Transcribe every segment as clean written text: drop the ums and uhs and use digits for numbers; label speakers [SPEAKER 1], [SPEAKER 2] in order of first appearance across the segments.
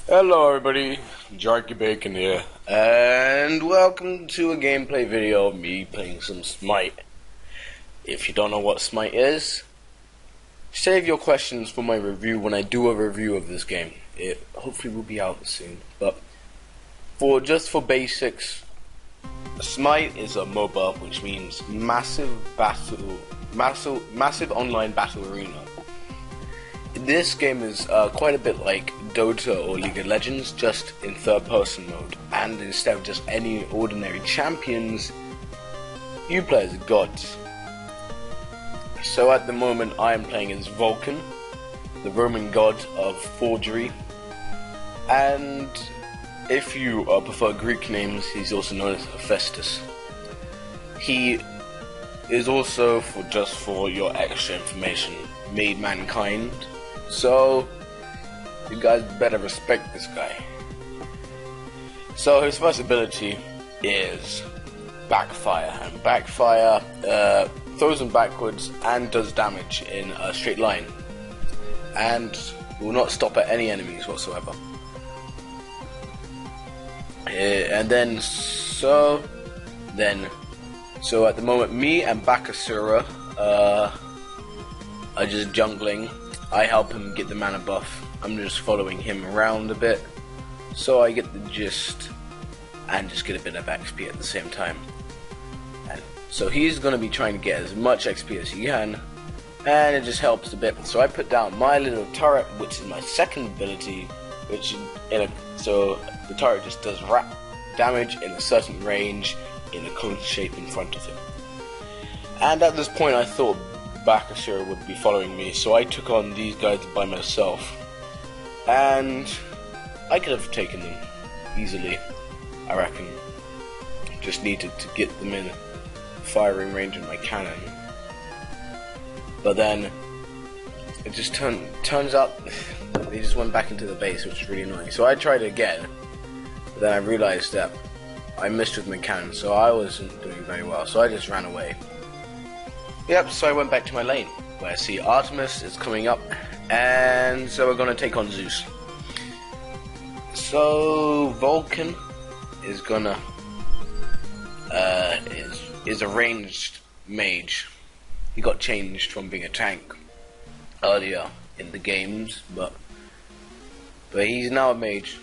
[SPEAKER 1] Hello everybody, Jarkeybacon here, and welcome to a gameplay video of me playing some Smite. If you don't know what Smite is, save your questions for my review when I do a review of this game. It hopefully will be out soon, but just for basics, Smite is a MOBA, which means massive online battle arena. This game is quite a bit like Dota or League of Legends, just in third-person mode, and instead of just any ordinary champions, you play as gods. So at the moment I am playing as Vulcan, the Roman god of forgery, and if you prefer Greek names, he's also known as Hephaestus. He is also, for your extra information, made mankind. So, you guys better respect this guy. So, his first ability is Backfire. And Backfire throws him backwards and does damage in a straight line. And will not stop at any enemies whatsoever. So at the moment, me and Bakasura are just jungling. I help him get the mana buff. I'm just following him around a bit, so I get the gist and just get a bit of XP at the same time. And so he's going to be trying to get as much XP as he can, and it just helps a bit. So I put down my little turret, which is my second ability, so the turret just does damage in a certain range in a cone shape in front of him. And at this point I thought Bakasura would be following me, so I took on these guys by myself, and I could have taken them easily, I reckon. Just needed to get them in firing range of my cannon. But then it just turns out they just went back into the base, which is really annoying. So I tried again, but then I realized that I missed with my cannon, so I wasn't doing very well, so I just ran away. Yep, so I went back to my lane, where I see Artemis is coming up, and so we're going to take on Zeus. So Vulcan is gonna is a ranged mage. He got changed from being a tank earlier in the games, but he's now a mage.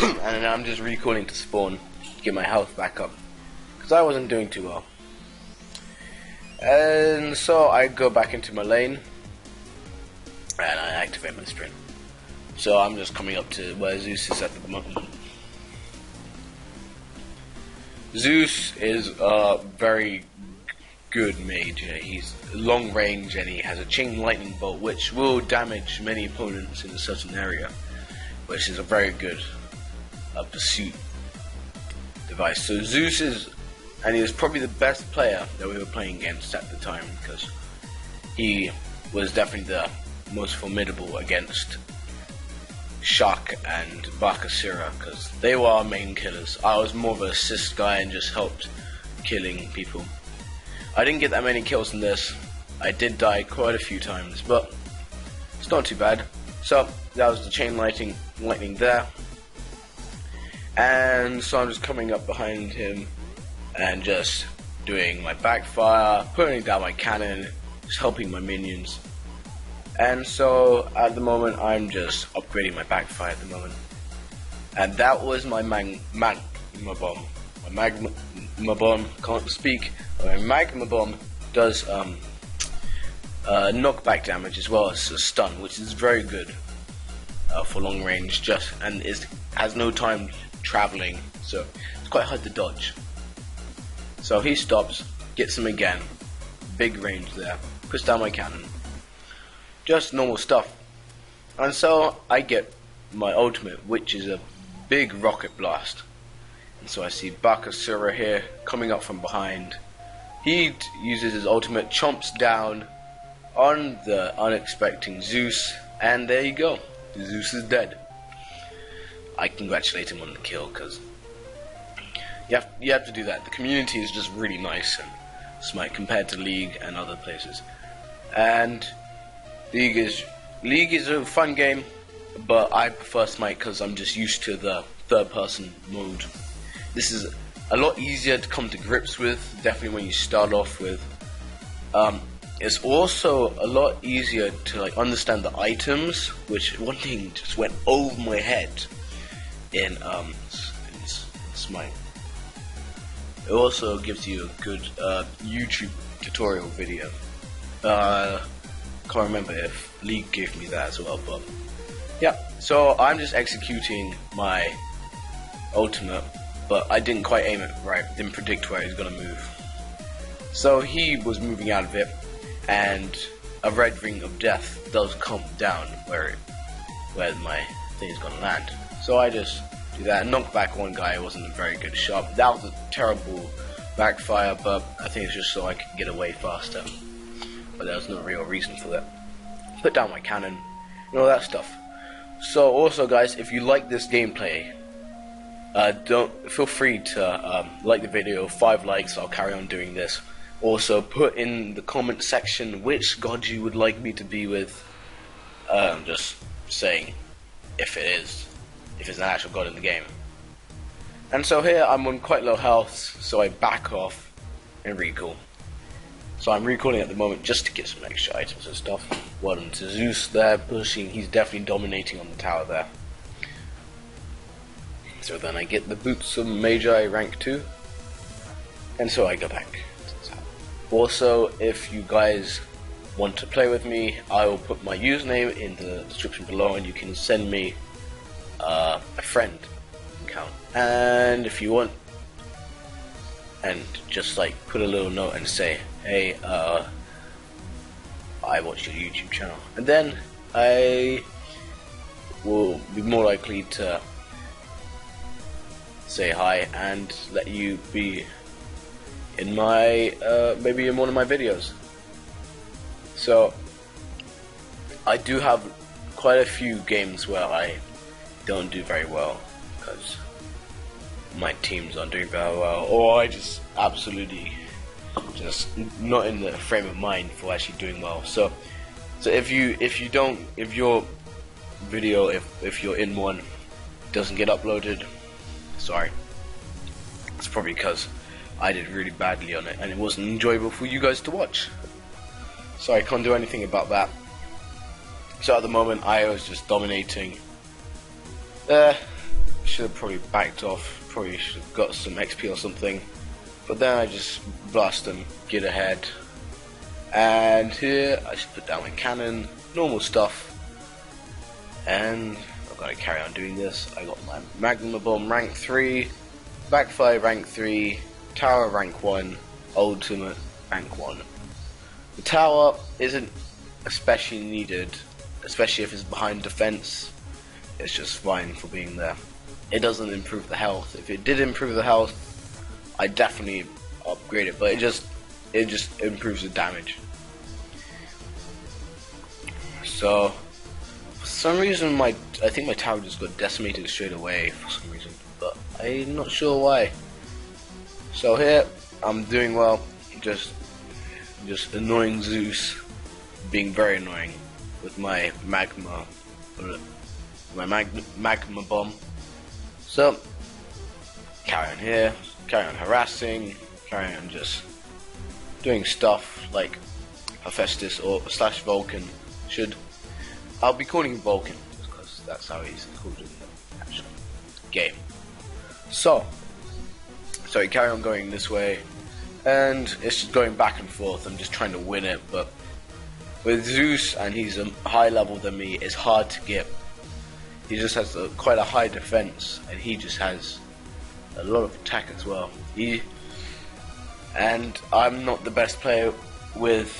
[SPEAKER 1] And I'm just recalling to spawn to get my health back up, because I wasn't doing too well. And so I go back into my lane and I activate my sprint. So I'm just coming up to where Zeus is at the moment. Zeus is a very good mage. He's long range and he has a chain lightning bolt, which will damage many opponents in a certain area, which is a very good pursuit device. So Zeus is, and he was probably the best player that we were playing against at the time, because he was definitely the most formidable against Shock and Bakasura, because they were our main killers. I was more of an assist guy and just helped killing people. I didn't get that many kills in this. I did die quite a few times, but it's not too bad. So that was the chain lightning there. And so I'm just coming up behind him and just doing my backfire, putting down my cannon, just helping my minions. And so at the moment I'm just upgrading my backfire at the moment. And that was my magma bomb. My magma bomb, can't speak. My magma bomb does knockback damage as well as a stun, which is very good for long range, and has no time traveling, so it's quite hard to dodge. So he stops, gets him again, big range there, puts down my cannon, just normal stuff. And so I get my ultimate, which is a big rocket blast. And so I see Bakasura here coming up from behind. He uses his ultimate, chomps down on the unexpected Zeus, and there you go, Zeus is dead. I congratulate him on the kill, because you have to do that. The community is just really nice in Smite compared to League and other places. And League is a fun game, but I prefer Smite because I'm just used to the third-person mode. This is a lot easier to come to grips with, definitely when you start off with. It's also a lot easier to like understand the items, which one thing just went over my head in Smite. It also gives you a good YouTube tutorial video. Can't remember if League gave me that as well, but yeah. So I'm just executing my ultimate, but I didn't quite aim it right. Didn't predict where he was gonna move. So he was moving out of it, and a red ring of death does come down where my thing is gonna land. So I just do that and knock back one guy. It wasn't a very good shot. That was a terrible backfire, but I think it's just so I could get away faster. But there was no real reason for that. Put down my cannon and all that stuff. So also, guys, if you like this gameplay, don't feel free to like the video. 5 likes, I'll carry on doing this. Also, put in the comment section which god you would like me to be with. Just saying if it's an actual god in the game. And so here I'm on quite low health, so I back off and recall. So I'm recalling at the moment just to get some extra items and stuff. Well done to Zeus there, pushing. He's definitely dominating on the tower there. So then I get the boots of Magi rank 2, and so I go back to the tower. Also, if you guys want to play with me, I will put my username in the description below, and you can send me a friend account. And if you want, and just like put a little note and say, hey, I watch your YouTube channel, and then I will be more likely to say hi and let you be in my maybe in one of my videos. So I do have quite a few games where I don't do very well because my teams aren't doing very well, or I just absolutely just not in the frame of mind for actually doing well. So if your video, if you're in one, doesn't get uploaded, sorry. It's probably because I did really badly on it and it wasn't enjoyable for you guys to watch. So I can't do anything about that. So at the moment I was just dominating. Should have probably backed off. Probably should have got some XP or something. But then I just blast them, get ahead. And here I just put down my cannon, normal stuff. And I've got to carry on doing this. I got my Magma Bomb rank 3, Backfire rank 3, Tower rank 1, Ultimate rank 1. The tower isn't especially needed, especially if it's behind defense. It's just fine for being there. It doesn't improve the health. If it did improve the health, I'd definitely upgrade it, but it just improves the damage. So for some reason I think my tower just got decimated straight away for some reason, but I'm not sure why. So here I'm doing well, just annoying Zeus, being very annoying with my magma bomb. So carry on here, carry on harassing, carry on just doing stuff like Hephaestus or / Vulcan should. I'll be calling him Vulcan because that's how he's called in the actual game. So you carry on going this way, and it's just going back and forth. I'm just trying to win it, but with Zeus, and he's a high level than me, it's hard to get. He just has quite a high defense, and he just has a lot of attack as well. And I'm not the best player with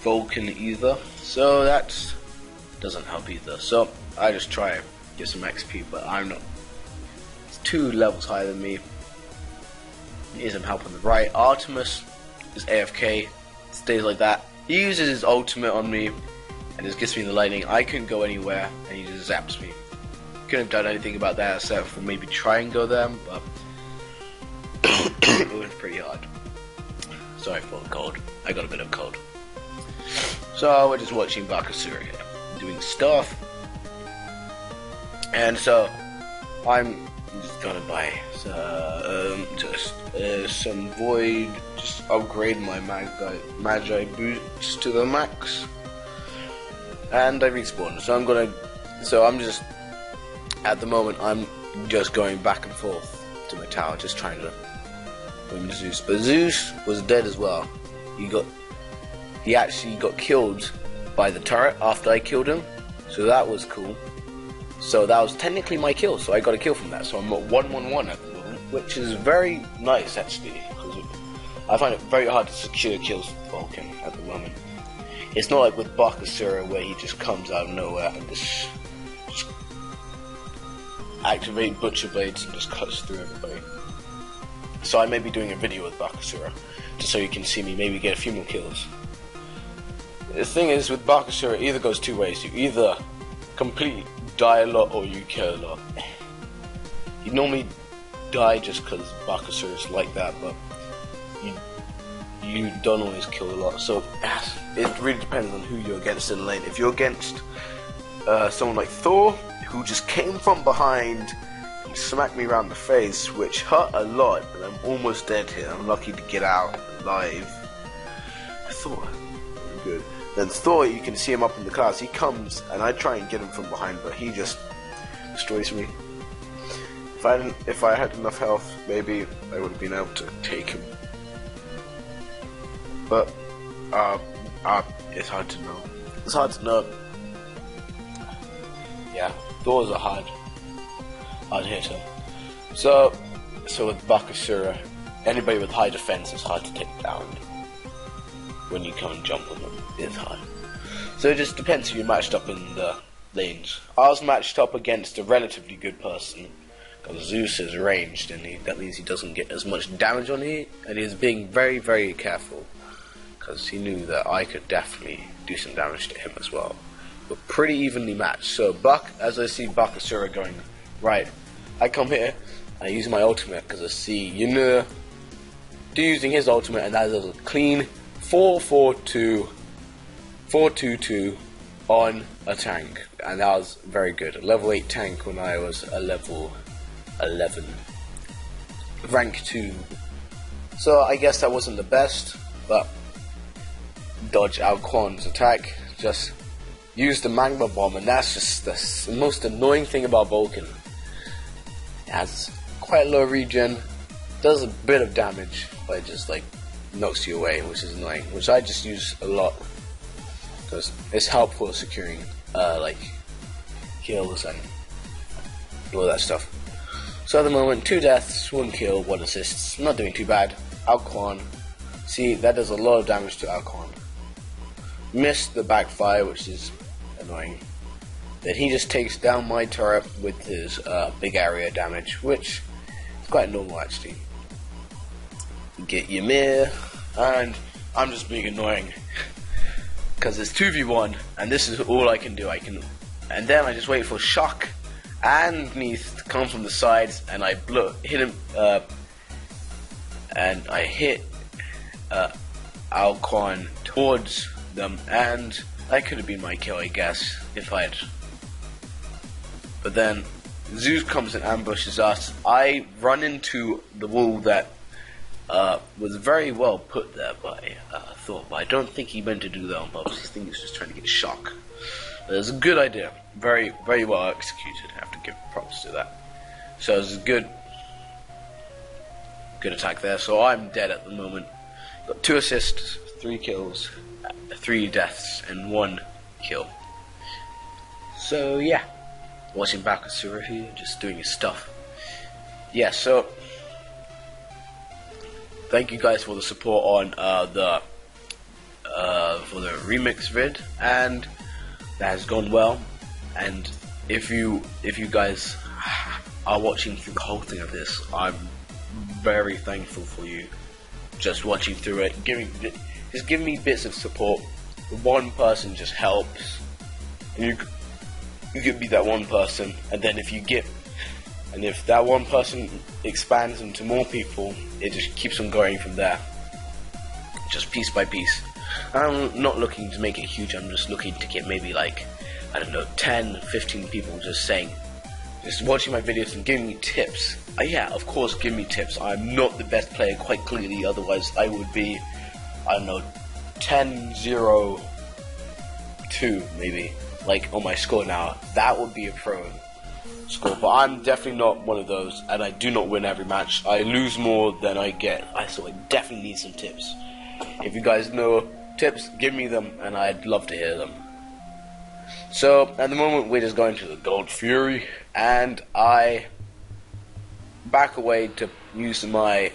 [SPEAKER 1] Vulcan either, so that doesn't help either. So I just try to get some XP, but I'm not. It's 2 levels higher than me. He needs some help on the right. Artemis is AFK, stays like that. He uses his ultimate on me and just gets me in the lightning. I couldn't go anywhere and he just zaps me. Couldn't have done anything about that except for maybe try and go there, but it was pretty hard. Sorry for the cold. I got a bit of cold. So we're just watching Bakasura here, doing stuff. And so I'm just gonna buy some void, just upgrade my Magi boots to the max. And I respawned. So I'm just, at the moment, I'm just going back and forth to my tower, just trying to win Zeus. But Zeus was dead as well. He actually got killed by the turret after I killed him. So that was cool. So that was technically my kill. So I got a kill from that. So I'm at 1-1-1 at the moment, which is very nice actually. Because I find it very hard to secure kills with Vulcan at the moment. It's not like with Bakasura where he just comes out of nowhere and just activate Butcher Blades and just cuts through everybody. So I may be doing a video with Bakasura, just so you can see me maybe get a few more kills. The thing is with Bakasura, it either goes two ways. You either completely die a lot or you kill a lot. You normally die just because Bakasura is like that, but you don't always kill a lot. So it really depends on who you're against in the lane. If you're against someone like Thor, who just came from behind and smacked me around the face, which hurt a lot, and I'm almost dead here. I'm lucky to get out alive. Thor, good. Then Thor, you can see him up in the clouds. He comes, and I try and get him from behind, but he just destroys me. If I had enough health, maybe I would have been able to take him. But it's hard to know. It's hard to know. Yeah, Thor's a hard hitter. So with Bakasura, anybody with high defense is hard to take down. When you come and jump on them, it's hard. So it just depends who you're matched up in the lanes. I was matched up against a relatively good person, because Zeus is ranged, and that means he doesn't get as much damage on me, and he's being very, very careful, because he knew that I could definitely do some damage to him as well. But pretty evenly matched. So as I see Bakasura going right, I come here, I use my ultimate, because I see Ynur using his ultimate, and that is a clean 4-4-2, 4-2-2 on a tank, and that was very good. A level 8 tank when I was a level 11, rank 2. So I guess that wasn't the best, but dodge Alquan's attack, just use the magma bomb, and that's just the most annoying thing about Vulcan. It has quite low regen, does a bit of damage, but it just like knocks you away, which is annoying, which I just use a lot because it's helpful securing like kills and all that stuff. So at the moment, 2 deaths, 1 kill, 1 assist. I'm not doing too bad. Alquan, see, that does a lot of damage to Alquan. Missed the backfire, which is annoying. Then he just takes down my turret with his big area damage, which is quite normal actually. Get Ymir, and I'm just being annoying because it's 2v1, and this is all I can do. And then I just wait for Shock and Neath to come from the sides, and I hit him, and I hit Alquan towards them, and that could have been my kill, I guess, if I had. But then Zeus comes and ambushes us. I run into the wall that was very well put there by Thor, but I don't think he meant to do that on purpose. I think he was just trying to get Shock. But it was a good idea, very, very well executed. I have to give props to that. So it was a good attack there. So I'm dead at the moment. Got 2 assists, 3 kills, 3 deaths, and 1 kill. So yeah, watching Bakasura here, just doing his stuff. Yeah, so thank you guys for the support on for the remix vid, and that has gone well. And if you guys are watching through the whole thing of this, I'm very thankful for you just watching through it, just giving me bits of support. One person just helps, and you could be that one person, and then if that one person expands into more people, it just keeps on going from there, just piece by piece. I'm not looking to make it huge, I'm just looking to get maybe like, I don't know, 10, 15 people just watching my videos and giving me tips. Yeah, of course, give me tips. I'm not the best player, quite clearly, otherwise I would be, I don't know, 10-0-2 maybe, like on my score now. That would be a pro score, but I'm definitely not one of those, and I do not win every match. I lose more than I get, so I definitely need some tips. If you guys know tips, give me them, and I'd love to hear them. So, at the moment, we're just going to the Gold Fury, and I back away to use my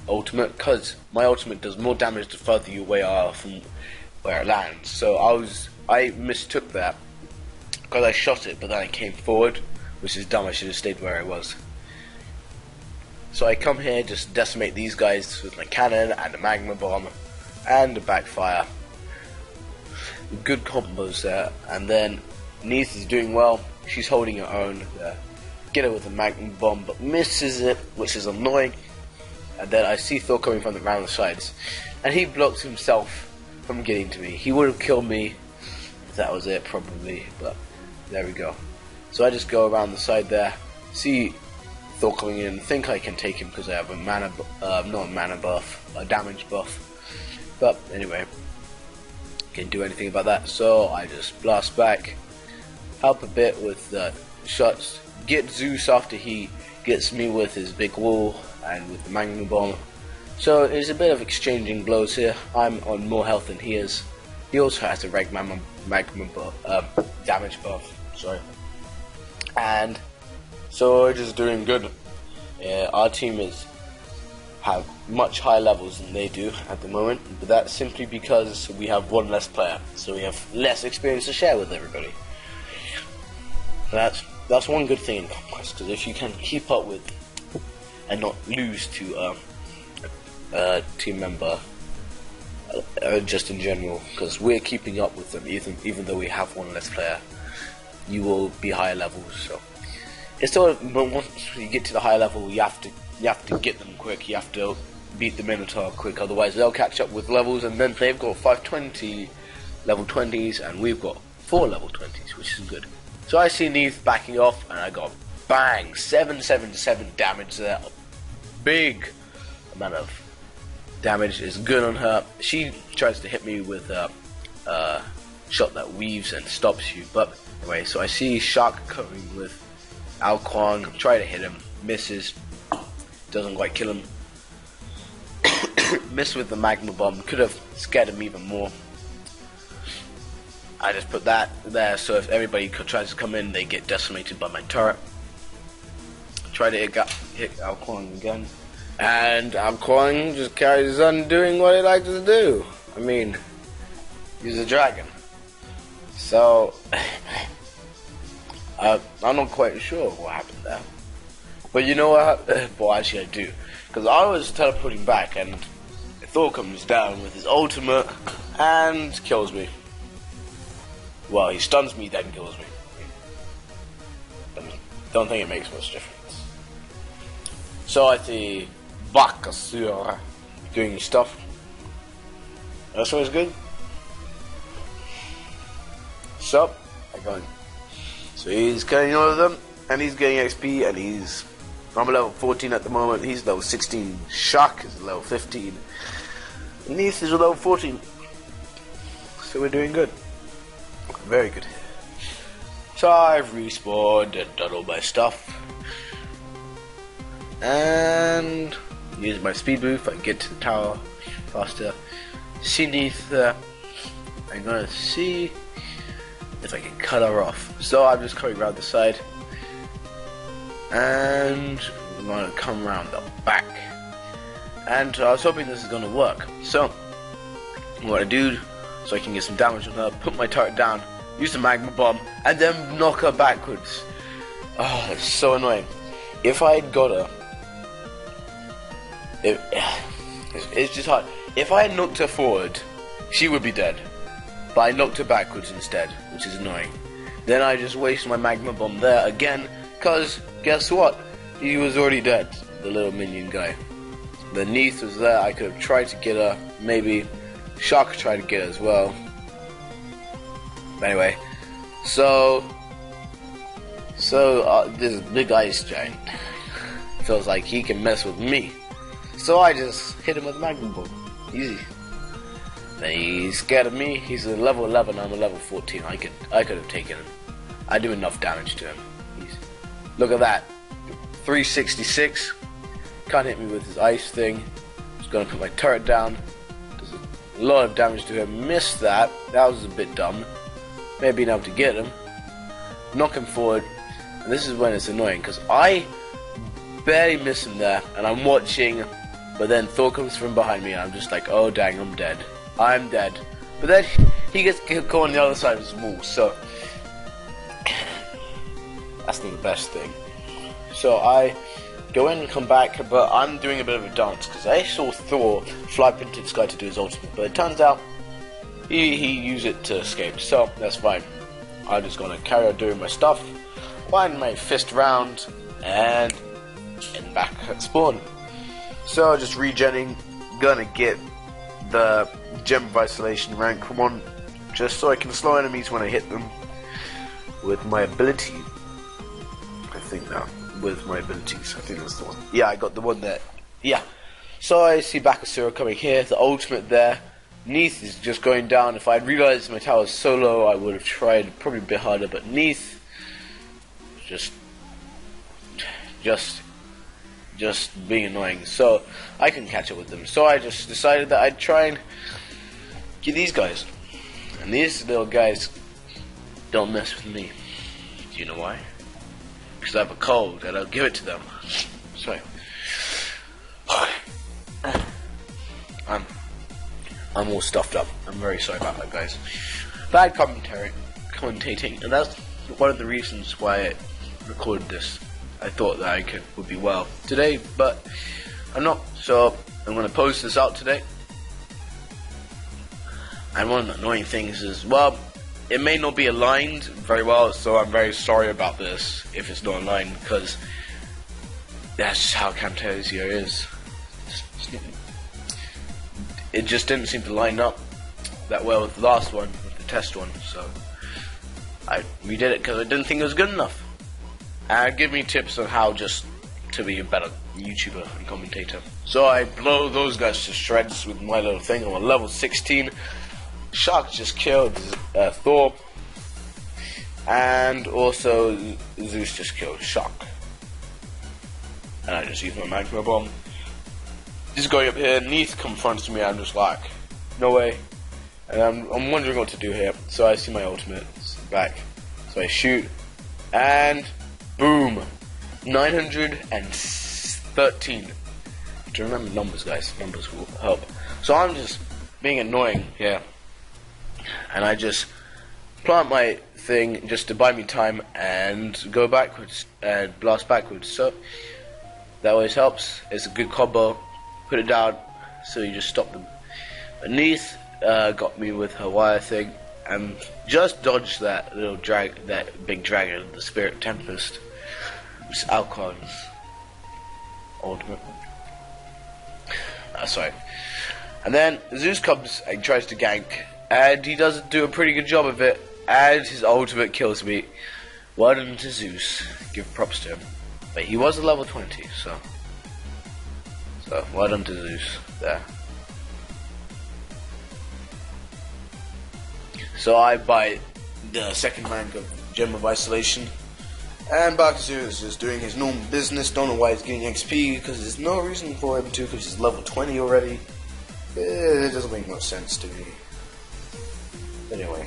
[SPEAKER 1] ultimate, because my ultimate does more damage the further you away are from where it lands. So I mistook that, because I shot it, but then I came forward, which is dumb. I should have stayed where I was. So I come here, just decimate these guys with my cannon and a magma bomb and a backfire. Good combos there. And then Neith is doing well. She's holding her own there. Get her with a magma bomb, but misses it, which is annoying. And then I see Thor coming from around the sides, and he blocks himself from getting to me. He would have killed me if that was it, probably, but there we go. So I just go around the side there, see Thor coming in, think I can take him because I have a mana, not a mana buff, a damage buff. But anyway, can't do anything about that. So I just blast back, help a bit with the shots, get Zeus after he gets me with his big wall and with the magma bomb. So it's a bit of exchanging blows here. I'm on more health than he is. He also has a magma buff, damage buff. Sorry. And so we're just doing good. Our team have much higher levels than they do at the moment, but that's simply because we have one less player, so we have less experience to share with everybody. That's one good thing in Conquest, because if you can keep up with and not lose to a team member, just in general, because we're keeping up with them even though we have one less player, you will be higher levels. So it's still, but once you get to the higher level, you have to get them quick. You have to beat the Minotaur quick, otherwise they'll catch up with levels, and then they've got 520 level 20s, and we've got 4 level 20s, which is good. So I see Neith backing off, and I got bang, 777 damage there. A big amount of damage is good on her. She tries to hit me with a shot that weaves and stops you, but anyway, so I see Shark coming with Ao Kuang, try to hit him, misses, doesn't quite kill him. Missed with the magma bomb, could have scared him even more. I just put that there, so if everybody tries to come in, they get decimated by my turret. Try to hit Ao Kuang again, and Ao Kuang just carries on doing what he likes to do. I mean, he's a dragon. So, I'm not quite sure what happened there. But you know what? Well, actually I do. Because I was teleporting back, and Thor comes down with his ultimate and kills me. Well, he stuns me, then kills me. Don't think it makes much difference. So I see Bakasura doing stuff. That's always good. So he's killing all of them, and he's getting XP, and I'm level 14 at the moment, he's level 16, Shark is level 15, Neith is level 14, so we're doing good, very good. So I've respawned and done all my stuff, and use my speed boost, I can get to the tower faster. See Neith, I'm gonna see if I can cut her off. So I'm just coming around the side, and I'm going to come around the back, and I was hoping this is going to work. So what I do, so I can get some damage on her, put my turret down, use the magma bomb, and then knock her backwards. Oh, that's so annoying. If I had got her, it's just hard. If I had knocked her forward, she would be dead, but I knocked her backwards instead, which is annoying. Then I just waste my magma bomb there again, because guess what? He was already dead, the little minion guy. The Neath was there. I could have tried to get her. Maybe Shark tried to get her as well. But anyway, so this big ice giant feels like he can mess with me. So I just hit him with a Magnum Ball. Easy. Then he's scared of me. He's a level 11. I'm a level 14. I could have taken him. I do enough damage to him. Look at that. 366. Can't hit me with his ice thing. Just gonna put my turret down. Does a lot of damage to him. Missed that. That was a bit dumb. Maybe enough to get him. Knock him forward. And this is when it's annoying because I barely miss him there, and I'm watching. But then Thor comes from behind me, and I'm just like, oh dang, I'm dead. I'm dead. But then he gets caught on the other side of his wall, so that's not the best thing. So I go in and come back, but I'm doing a bit of a dance because I saw Thor fly up into the sky to do his ultimate, but it turns out he used it to escape, so that's fine. I'm just gonna carry on doing my stuff, wind my fist round, and back at spawn. So just regenning, gonna get the Gem of Isolation rank 1, just so I can slow enemies when I hit them with my ability. I think now, with my abilities, I think that's the one. Yeah, I got the one there. Yeah. So I see Bakasura coming here, the ultimate there. Neath is just going down. If I'd realized my tower was so low, I would have tried probably a bit harder, but Neath just being annoying, so I couldn't catch up with them. So I just decided that I'd try and get these guys, and these little guys don't mess with me. Do you know why? Because I have a cold and I'll give it to them. Sorry. I'm all stuffed up. I'm very sorry about that, guys. Bad commentating, and that's one of the reasons why I recorded this. I thought that would be well today, but I'm not. So I'm going to post this out today. And one of the annoying things is, well, it may not be aligned very well, so I'm very sorry about this if it's not aligned, because that's just how Camtasia is. It just didn't seem to line up that well with the last one, with the test one, so I redid it because I didn't think it was good enough. And give me tips on how just to be a better YouTuber and commentator. So I blow those guys to shreds with my little thing. I'm on level 16. Shark just killed Thor. And also Zeus just killed Shark. And I just used my magma bomb. Just going up here, Neath confronts me, I'm just like, no way. And I'm wondering what to do here. So I see my ultimate back. So I shoot. And boom! 913. To remember numbers, guys. Numbers will help. So I'm just being annoying here. And I just plant my thing just to buy me time and go backwards and blast backwards. So that always helps. It's a good combo. Put it down so you just stop them. But Neath got me with her wire thing and just dodged that little that big dragon, the Spirit Tempest. It's Alcon's ultimate. Sorry. And then Zeus comes and tries to gank, and he does do a pretty good job of it, and his ultimate kills me. Well done to Zeus. Give props to him. But he was a level 20, so well done to Zeus there. So I buy the second rank of Gem of Isolation. And Bakasura is just doing his normal business. Don't know why he's getting XP, because there's no reason for him to, because he's level 20 already. It doesn't make much sense to me. Anyway,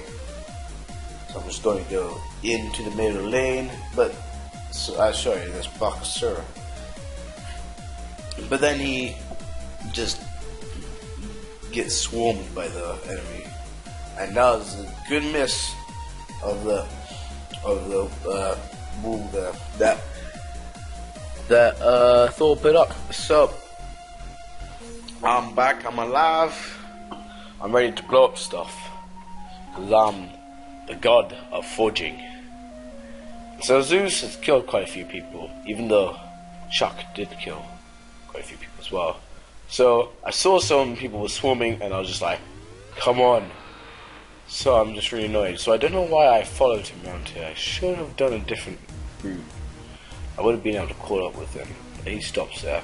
[SPEAKER 1] so I'm just going to go into the middle lane, but so I'll show you this Bakasura. But then he just gets swarmed by the enemy, and that was a good miss of the wall there that Thor put up. So I'm back, I'm alive, I'm ready to blow up stuff, because I'm the god of forging. So Zeus has killed quite a few people, even though Chuck did kill quite a few people as well. So I saw some people were swarming, and I was just like, come on. So I'm just really annoyed. So I don't know why I followed him around here. I should have done a different route. I would have been able to call up with him. But he stops there.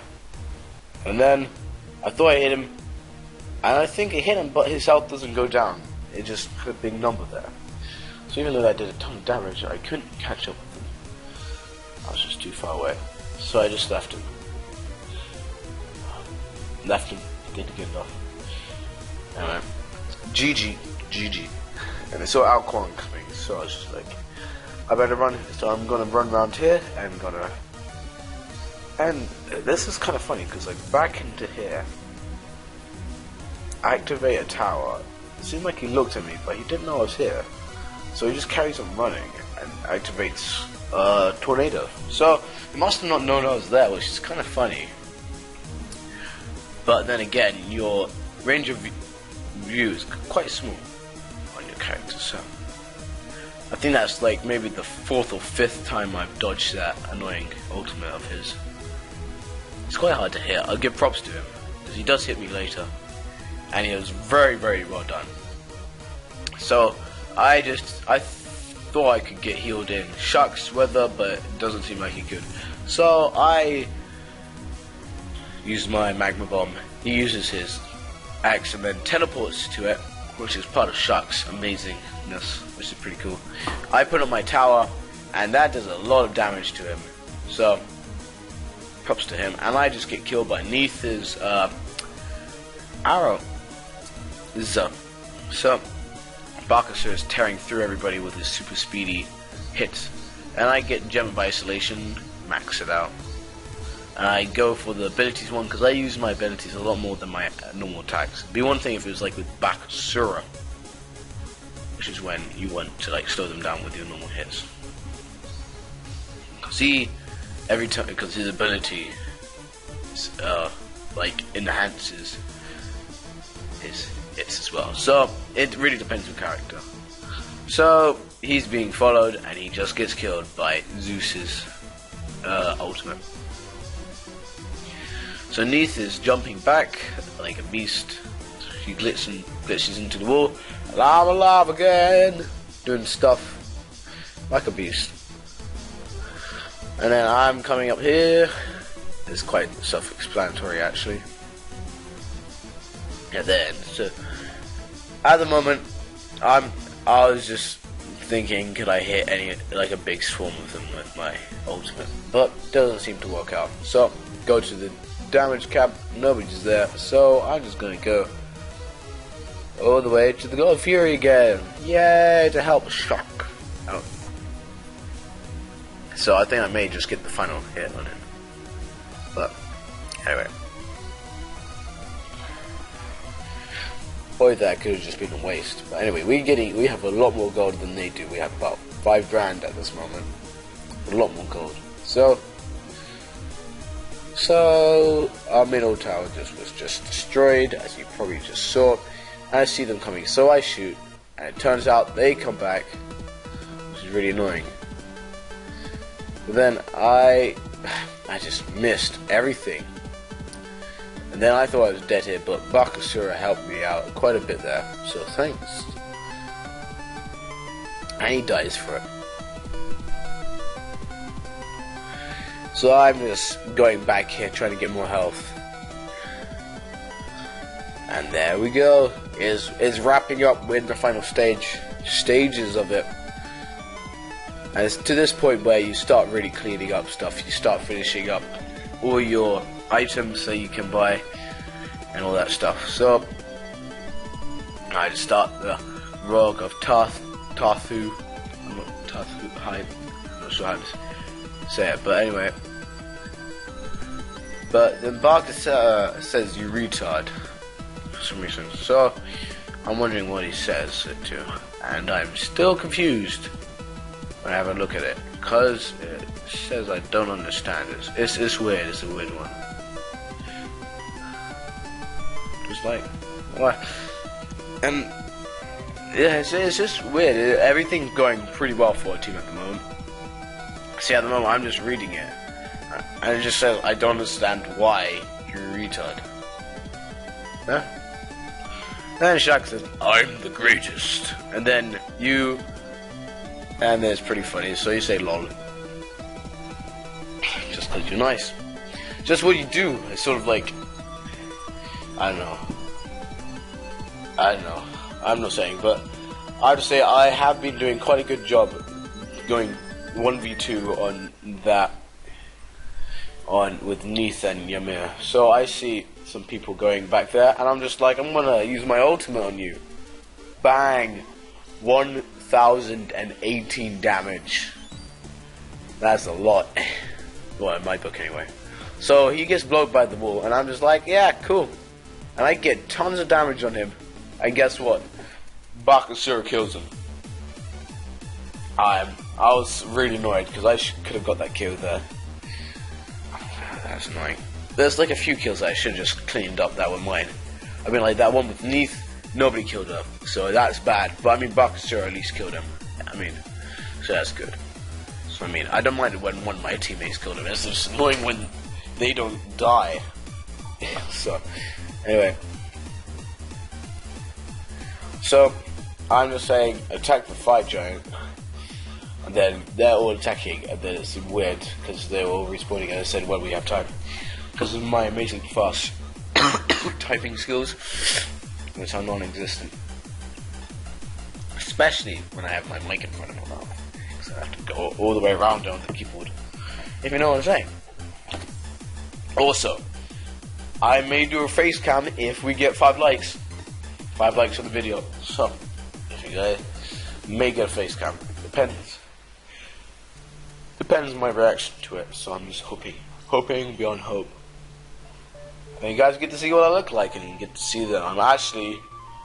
[SPEAKER 1] And then I thought I hit him. And I think I hit him, but his health doesn't go down. It just had a big number there. So even though I did a ton of damage, I couldn't catch up with him. I was just too far away. So I just left him. Left him. Didn't get off. Anyway. GG. And I saw Alcorn coming, so I was just like, I better run. So I'm gonna run around here and and this is kind of funny because like back into here, activate a tower. It seemed like he looked at me, but he didn't know I was here. So he just carries on running and activates tornado. So he must have not known I was there, which is kind of funny. But then again, your range of view is quite small on your character, so I think that's like maybe the 4th or 5th time I've dodged that annoying ultimate of his. It's quite hard to hit. I'll give props to him because he does hit me later, and he was very, very well done. So I thought I could get healed in Shucks weather, but it doesn't seem like he could. So I used my magma bomb. He uses his axe and then teleports to it, which is part of Shucks' amazingness, which is pretty cool. I put up my tower, and that does a lot of damage to him. So props to him, and I just get killed by Neith's arrow. So Bakasur is tearing through everybody with his super speedy hits, and I get Gem of Isolation, max it out. And I go for the abilities one because I use my abilities a lot more than my normal attacks. It'd be one thing if it was like with Bakasura, which is when you want to like slow them down with your normal hits. See, every time because his ability like enhances his hits as well. So it really depends on character. So he's being followed and he just gets killed by Zeus's ultimate. So Neith is jumping back like a beast. She glitches into the wall. I'm alive again! Doing stuff like a beast. And then I'm coming up here. It's quite self-explanatory actually. And then, so at the moment, I was just thinking, could I hit any like a big swarm of them with my ultimate? But doesn't seem to work out. So go to the damage cap, nobody's there, so I'm just gonna go all the way to the God of Fury again. Yay, to help Shock out. So I think I may just get the final hit on him. But anyway. Boy, that could have just been a waste. But anyway, we have a lot more gold than they do. We have about 5 grand at this moment. A lot more gold. So our middle tower was just destroyed, as you probably just saw. And I see them coming, so I shoot, and it turns out they come back, which is really annoying. But then I just missed everything. And then I thought I was dead here, but Bakasura helped me out quite a bit there, so thanks. And he dies for it. So I'm just going back here trying to get more health. And there we go. Is wrapping up with the final stages of it. And it's to this point where you start really cleaning up stuff. You start finishing up all your items so you can buy and all that stuff. So I just start the Rogue of Tarthu. I'm not sure how to say it, but anyway. But then Barker says you retard for some reason. So I'm wondering what he says it to, and I'm still confused when I have a look at it because it says I don't understand it. It's weird. It's a weird one. Just like what? And yeah, it's just weird. Everything's going pretty well for a team at the moment. See, at the moment I'm just reading it, and it just says I don't understand why you're a retard. Huh? Then Shaq says, I'm the greatest. And then you... And then it's pretty funny, so you say lol. Just because you're nice. Just what you do. It's sort of like... I don't know. I'm not saying, but I have to say I have been doing quite a good job going 1v2 on that. With Neith and Ymir. So I see some people going back there, and I'm just like, I'm gonna use my ultimate on you. Bang! 1018 damage. That's a lot. Well, in my book anyway. So he gets blown by the wall, and I'm just like, yeah, cool. And I get tons of damage on him. And guess what? Bakasura kills him. I was really annoyed because I could have got that kill there. That's annoying. There's like a few kills that I should have just cleaned up that were mine. I mean, like that one with Neith, nobody killed her, so that's bad. But I mean, Bakasura at least killed him. I mean, so that's good. So I mean, I don't mind it when one of my teammates killed him. It's just annoying when they don't die. So, anyway. So, I'm just saying, attack the fight giant. And then they're all attacking, and then it's weird because they're all respawning. And I said, "Well, we have time," because of my amazing fast typing skills, which are non-existent. Especially when I have my mic in front of my mouth, because I have to go all the way around on the keyboard. If you know what I'm saying. Also, I may do a face cam if we get 5 likes. 5 likes on the video. So, if you guys may get a face cam, depends. Depends on my reaction to it, so I'm just hoping beyond hope. And you guys get to see what I look like, and you get to see that I'm actually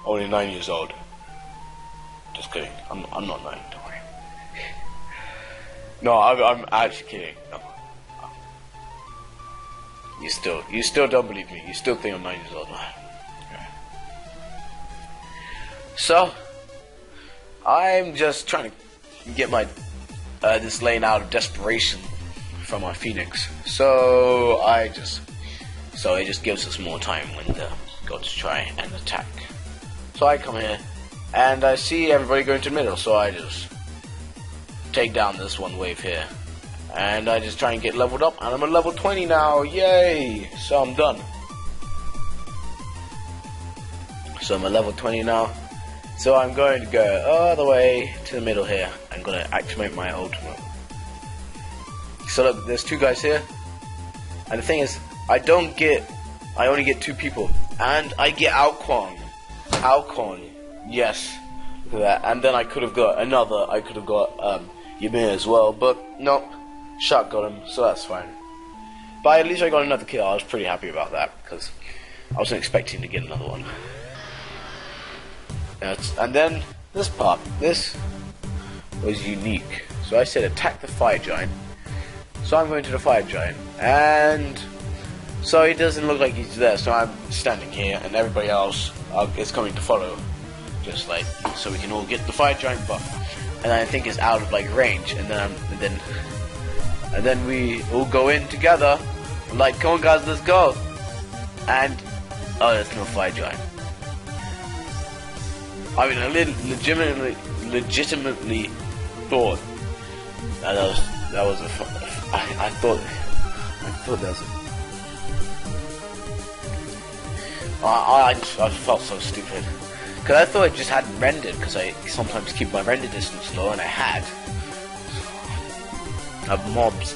[SPEAKER 1] only 9 years old. Just kidding. I'm not 9. Don't worry. No, I'm actually kidding. No. You still don't believe me. You still think I'm 9 years old. So, I'm just trying to get my this lane out of desperation from my Phoenix. So it just gives us more time when the gods try and attack. So I come here and I see everybody going to the middle, so I just take down this one wave here. And I just try and get leveled up, and I'm at level 20 now, yay! So I'm done. So I'm at level 20 now. So I'm going to go all the way to the middle here. I'm going to activate my ultimate. So look, there's 2 guys here. And the thing is, I only get 2 people. And I get Alcon. Yes. Look at that. And then I could have got Ymir as well. But no, Shark got him, so that's fine. But at least I got another kill. I was pretty happy about that, because I wasn't expecting to get another one. And then this part, this was unique. So I said attack the fire giant. So I'm going to the fire giant, and so he doesn't look like he's there. So I'm standing here, and everybody else is coming to follow, just like so we can all get the fire giant buff. And I think it's out of like range, and then we all go in together. I'm like, come on guys, let's go. And oh, there's no fire giant. I mean, I legitimately thought that was a. I thought that was a. I felt so stupid because I thought it just hadn't rendered, because I sometimes keep my render distance low, and I had. Of mobs.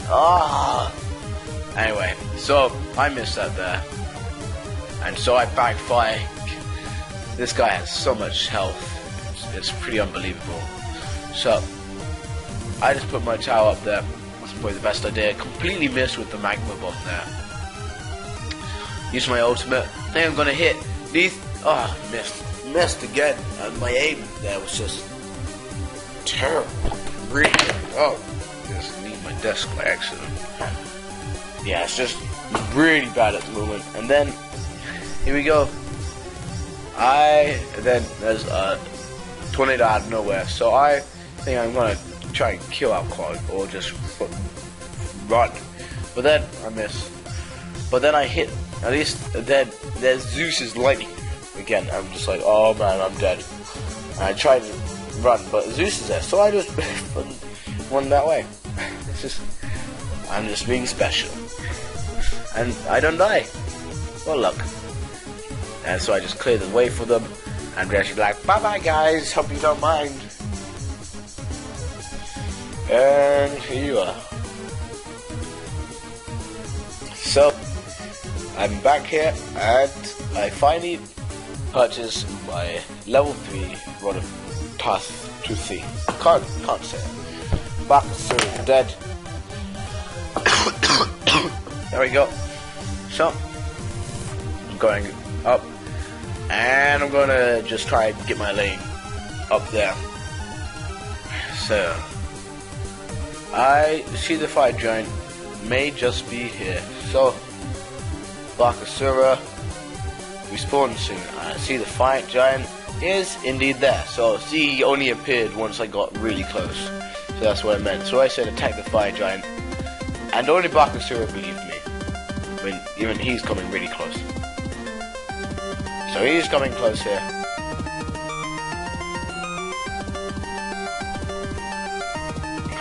[SPEAKER 1] Anyway, so I missed that there, and so I backfire. This guy has so much health, it's pretty unbelievable. So, I just put my tower up there. That's probably the best idea. Completely missed with the magma bomb there. Use my ultimate. I think I'm gonna hit these. Oh, missed again. And my aim there was just terrible. Really. Oh, just leave my desk by accident. Yeah, it's just really bad at the moment. And then, here we go. Then there's a tornado out of nowhere, so I think I'm gonna try and kill Alcon or just run. But then I miss. But then I hit. At least then there's Zeus's lightning. again, I'm just like, oh man, I'm dead. And I tried to run, but Zeus is there, so I just run that way. It's just, I'm just being special. And I don't die. Well, look. And so I just clear the way for them, and they're actually like, bye bye guys, hope you don't mind. And here you are. So, I'm back here, and I finally purchased my level 3 Rod of Path to See. Can't say it. Back to dead. There we go. So, I'm going up, and I'm gonna just try and get my lane up there. So, I see the fire giant may just be here. So, Bakasura, respawn soon. I see the fire giant is indeed there. So, see, he only appeared once I got really close. So that's what I meant. So I said attack the fire giant, and only Bakasura believed me. I mean, even he's coming really close. So he's coming close here.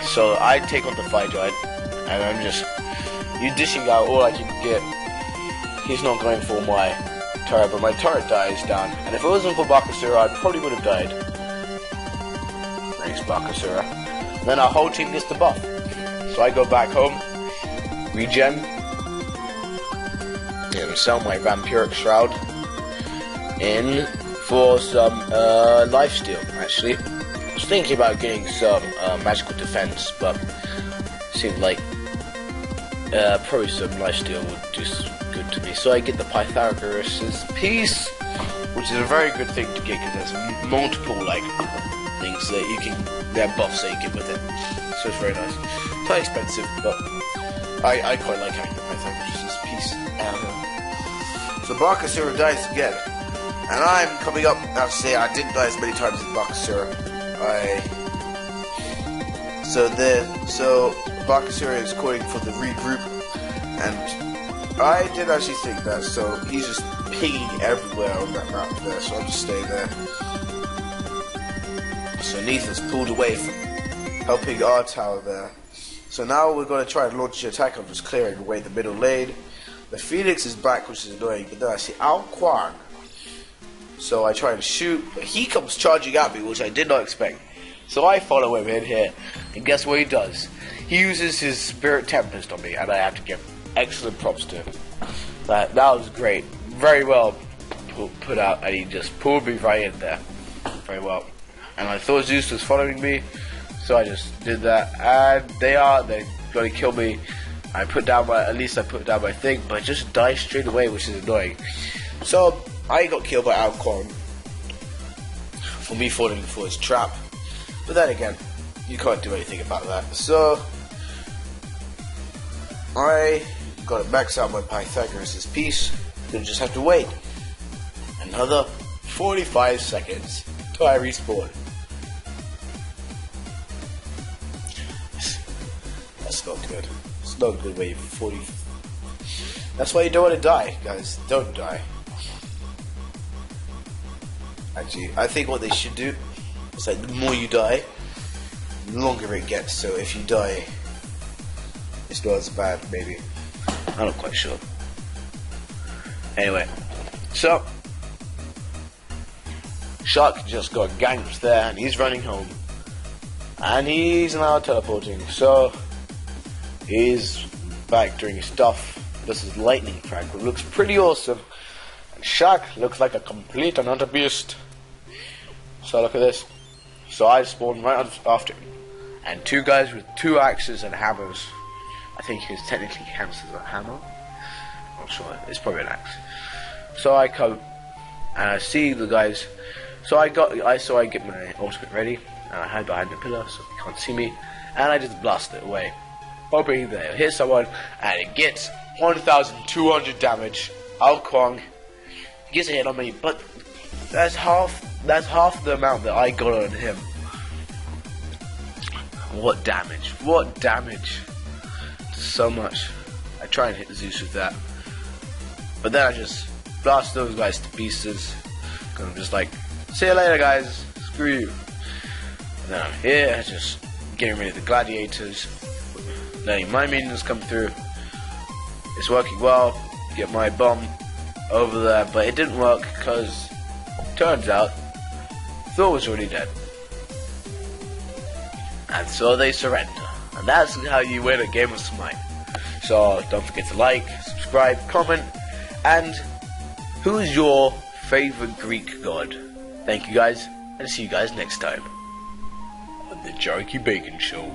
[SPEAKER 1] So I take on the fire giant, and I'm just dishing out all I can get. He's not going for my turret, but my turret dies down. And if it wasn't for Bakasura, I probably would have died. Thanks, Bakasura. Then our whole team gets the buff. So I go back home, regen, and sell my Vampiric Shroud in for some lifesteal, actually. I was thinking about getting some magical defense, but it seemed like probably some lifesteal would do good to me. So I get the Pythagoras' piece, which is a very good thing to get because there's multiple like things that you can, they're buffs that you get with it. So it's very nice. It's quite expensive, but I quite like having the Pythagoras' piece. So Bakasura dies again, and I'm coming up. I have to say I didn't die as many times as Bakasura. So Bakasura is calling for the regroup, and I did actually think that. So he's just pinging everywhere on that map there. So I'll just stay there. So Neith pulled away from helping our tower there. So now we're going to try and launch the attack. I'm just clearing away the middle lane. The Phoenix is back, which is annoying, but then I see Al Quan. So I try and shoot, but he comes charging at me, which I did not expect. So I follow him in here, and guess what he does? He uses his Spirit Tempest on me, and I have to give excellent props to him. That was great. Very well put out, and he just pulled me right in there. Very well. And I thought Zeus was following me, so I just did that, and they're going to kill me. I put down my thing, but it just died straight away, which is annoying. So I got killed by Alcon for me falling for his trap. But then again, you can't do anything about that. So I got to max out my Pythagoras' piece. Then just have to wait another 45 seconds till I respawn. That's not good. It's not a good way. 40. That's why you don't want to die, guys. Don't die. Actually, I think what they should do is like the more you die, the longer it gets. So if you die, it's not as bad. Maybe. I'm not quite sure. Anyway, so Shark just got ganked there, and he's running home, and he's now teleporting. So he's back doing his stuff. This is lightning frag, which looks pretty awesome. And Shark looks like a complete and utter beast. So look at this. So I spawned right after him, and two guys with 2 axes and hammers. I think his technically counts as a hammer. I'm not sure. It's probably an axe. So I come and I see the guys. So I get my ultimate ready, and I hide behind the pillar so they can't see me, and I just blast it away, hoping they'll hit someone, and it gets 1,200 damage. Al Kwang gets a hit on me, but that's half the amount that I got on him. What damage? What damage? So much. I try and hit Zeus with that, but then I just blast those guys to pieces. because I'm just like, see you later, guys. Screw you. And then I'm here, just getting rid of the gladiators, letting my minions come through. It's working well. Get my bomb over there, but it didn't work because turns out Thor was already dead. And so they surrender. And that's how you win a game of Smite. So don't forget to like, subscribe, comment, and who is your favourite Greek god? Thank you guys, and see you guys next time on the Jarkeybacon Show.